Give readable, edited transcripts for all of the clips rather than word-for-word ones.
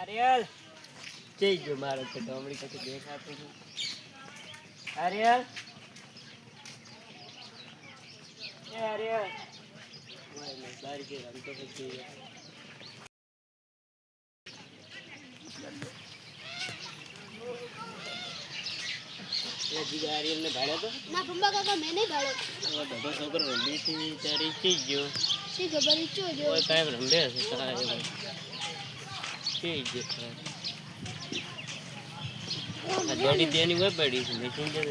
આર્યલ જઈ જો મારો તો ઢોમડી કશું દેખાતું નહીં. આર્યલ એ આર્યલ બહાર કે રમતો પછી આર્યલ ને ભાડ્યો તો ના પંબા કાકા મેં નહીં ભાડ્યો. બધો છોકરો રમી થી તારી ચી ગયો શી ખબર ઈચ્છો જો કોઈ કાંઈ રમે છે તારે ચી ગયો આ દોડી દેની હોય પડી છે મેં સમજે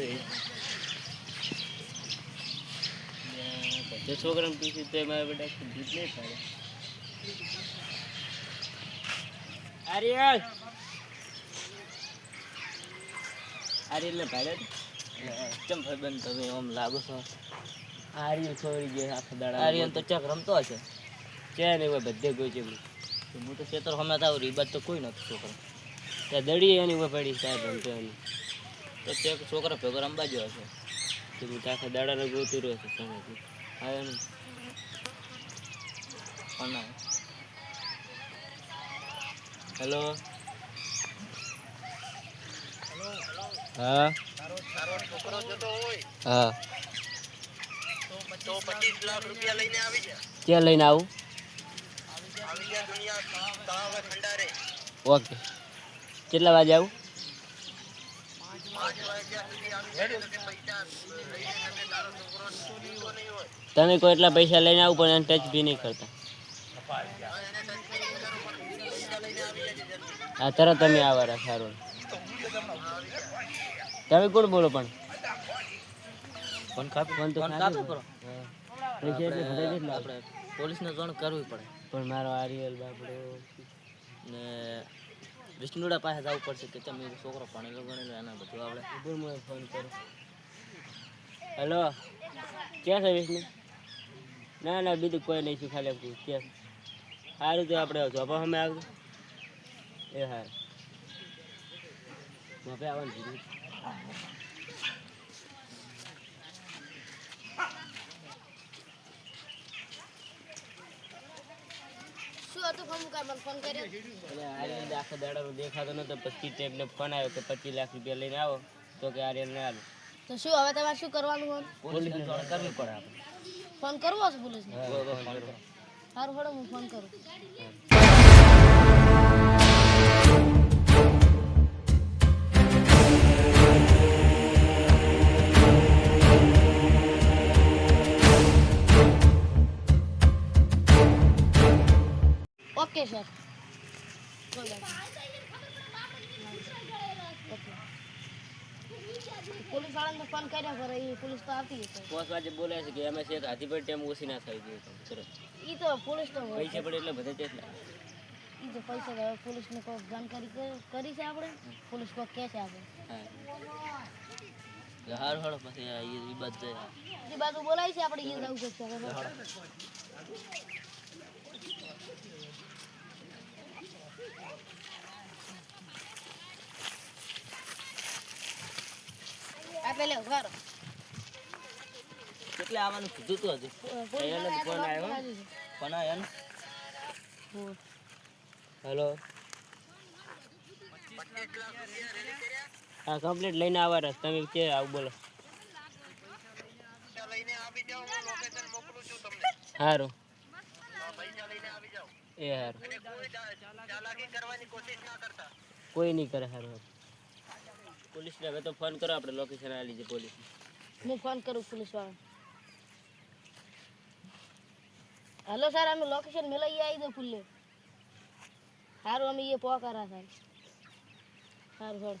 બધો છોકરાને પૂછ્યું તો મારા બેટા દૂધ નહીં પાડે. આર્યલ આર્યલ ને ભાડે ચમ ભાઈબંધ તમે આમ લાગો છો. આર્યલ છોડી ગયો આખા દાડા. આર્યલ તો ચક રમતો હશે છે ને હોય બધે ગયો છે. હું તો ખેતર હમણાં થાવ રીબાદ તો કોઈ નથી છોકરો ત્યાં દડી એની ઉપર પડી સાહેબ રમતો એની તો તે છોકરા ભેગો રમવા ગયો હશે તો હું આખા દાડાને ગોતું રહ્યો છે સમયથી આવ્યો ને ફોન આવે. હેલો હા હા તો 25 લાખ રૂપિયા લઈને આવી જા. ક્યાં લઈને આવું? આવી જા દુનિયા તાવ ખંડારે. ઓકે કેટલા વાગે આવું? 5 વાગ્યા સુધી આવી જાય તો પૈસા લઈને તમે તારો છોકરો છોડીતો નહીં હોય. તમે કોઈ એટલા પૈસા લઈને આવું પણ એને ટચ બી નહીં કરતા. હા તરત તમે આવા સારું. તમે કોણ બોલો પણ ફોન કાપી ફોન તો કાપી કરો. આપણે પોલીસને જાણ કરવી પડે પણ મારો આર્યલ બાપડો ને વિષ્ણુડા પાસે જવું પડશે કે તમે છોકરો ભણેલો ગણેલો એના બધું આપણે ઉપર મને ફોન કરો. હેલો ક્યાં છે વિષ્ણુ? ના ના બીજું કોઈ નહીં છું ખાલી આપું ક્યાં સારું તો આપણે જોવા અમે આવતું એ હા માપે આવવાનું કીધું. શું હતું ફોન કર્યો? એટલે આર્યન આખા દાડાનો દેખાતો નતો પછી ટેબને ફોન આવ્યો કે 25 લાખ રૂપિયા લઈને આવો તો કે આર્યન ને આલો તો શું હવે તમારે શું કરવાનું હોય? પોલીસને જાણ કરવી પડે આપણે. ફોન કરવો છે પોલીસને? સારું હળો હું ફોન કરું. ઓકે સર પોલીસ વાળાને ફોન કર્યા કરે એ પોલીસ તો આવતી હશે. 5 વાગે બોલે છે કે એમાં છે હાથી પર ટાઈમ ઓછી ના થઈ ગઈ તરત એ તો પોલીસ તો હોય. પૈસા પડે એટલે બધે કેટલા એ તો પૈસા હવે પોલીસને કોઈ જાણકારી કરી છે આપણે પોલીસ કોઈ કહે છે આપણે હા હાર હળ પછી એ બાદ જાય એ બાજુ બોલાય છે આપણે એ જવું છે હવે. આ પેલે ઉભા રહો. કેટલે આવવાનું કીધું તો હજુ એને ફોન આવ્યો ફોન આવ્યો ને હેલો હા કમ્પ્લીટ લઈને આવવા તમે કે આવું બોલો પૈસા લઈને આવી જાઓ. હું લોકેશન મોકલું છું તમને. સારું પૈસા લઈને આવી જાઓ. એ સારું અને કોઈ ચાલાકી કરવાની કોશિશ ના કરતા. કોઈ નહીં કરે સારું પોલીસને હવે તો ફોન કરો આપણે લોકેશન આ લીધે પોલીસ હું ફોન કરું પોલીસ વાળા. હેલો સર અમે લોકેશન મેળવી આવી દો ફૂલે સારું અમે એ પોકારા સાહેબ સારું સર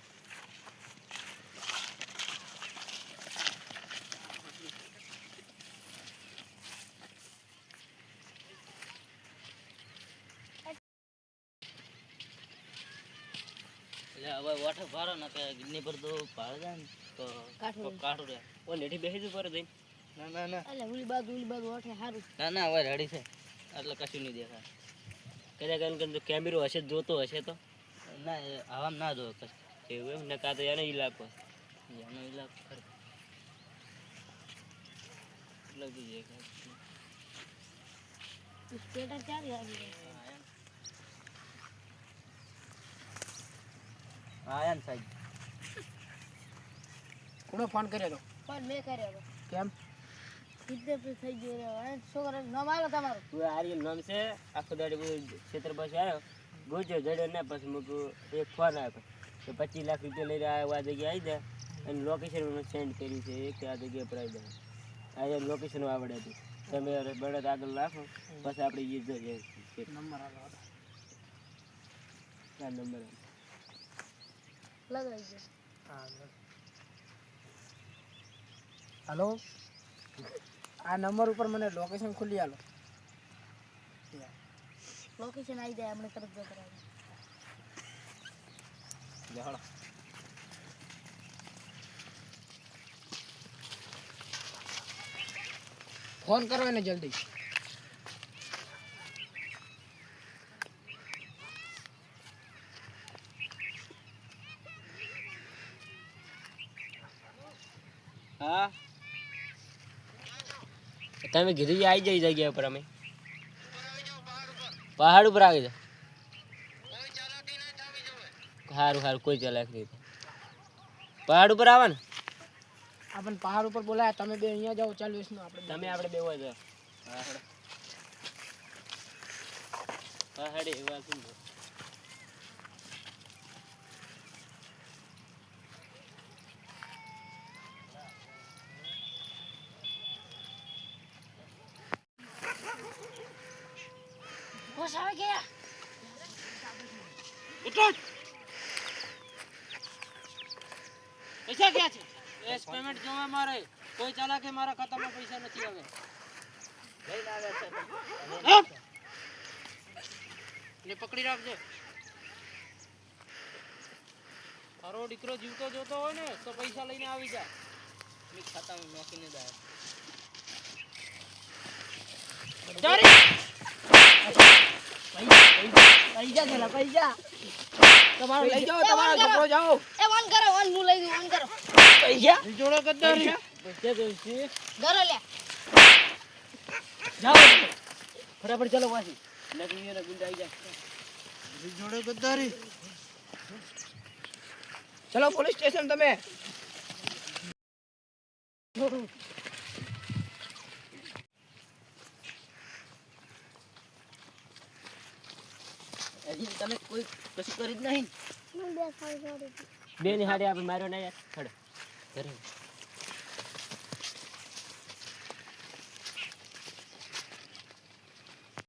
હવે વોટર ભરો ને કે ગિરની પર તો ભાડે જાય ને તો કાઠું રહે ઓ લેઠી બેસી જ પર જઈને ના ના ના એટલે ઉલી બાજુ ઓઠે સારું. ના ના હવે રેડી છે એટલે કશું નહીં દેખાય કદાચ કારણ કે કેમેરો હશે જોતો હશે તો ના આવામ ના જો એવું એમ ને કાં તો એનો ઇલાકો ખરો લગી જાય સ્ટેટર ક્યારે આવી જાય? આયા ને સાહેબ. કોનો ફોન કર્યો તો? પણ મેં કર્યો હતો. કેમ? કિડનેપ થઈ ગયો રે. હવે છોકરાનું નામ આવે તમારું? તું આર્યન નામ છે. આખો દાડી બધું ક્ષેત્ર પાસે આવ્યો, ગોચ્યો જડ્યો ને પછી મૂકું એક ફોન આવ્યો કે 25 લાખ રૂપિયા લઈને આ જગ્યાએ આવી જાય અને લોકેશન મને સેન્ડ કર્યું છે કે આ જગ્યાએ પર આવી જાય. આ લોકેશન આવડે હતું. તમે બળદ આગળ રાખો પછી આપણે એ જોઈએ નંબર આલો. આ નંબર. લગાવી દે. હાલો, આ નંબર ઉપર મને લોકેશન ખુલ્લી આલો. લોકેશન આવી જાય આપણે તરત જતા રહે. લેહડો. ફોન કરો એને જલ્દી. હા તમે કીધું કે આવી જાય જગ્યા ઉપર અમે પહાડ ઉપર આવી જાય. સારું સારું કોઈ ચાલાક નહીં. પહાડ ઉપર આવે ને આપણને પહાડ ઉપર બોલાયા, તમે બે અહીંયા જાઓ. ચાલ વિષ્ણુ, આપણે બેવા જાવ. પહાડે એવા શું બસ આવી ગયા. પૈસા ક્યાં છે? એસ પેમેન્ટ જોવા મારે. કોઈ ચાલાકે મારા ખાતામાં પૈસા નથી આવે. લઈને આવ્યા છે. ને પકડી રાખજે. તારો દીકરો જીવતો જોતો હોય ને તો પૈસા લઈને આવી જા. મેં ખાતામાં નોખીને જ આવ્યા. પૈસા છે, પૈસા તમારો લઈ જાઓ. તમારો છોકરો જાઓ. એ વન કરો, વન હું લઈ ગયું. વન કરો. પૈસા જોડો ગદ્દારી. પૈસા જોઈશે. ઘરો લે. જાઓ ફટાફટ ચાલો પાછી નકલી એના ગુંડા આવી જાય. જોડે ગદ્દારી. ચલો પોલીસ સ્ટેશન. તમે હજી તમે કોઈ કશું કરી જ નહીં. હું બે ખાઈ બે ની હાડે આપણે માર્યો ના યાર. હડો ઘરે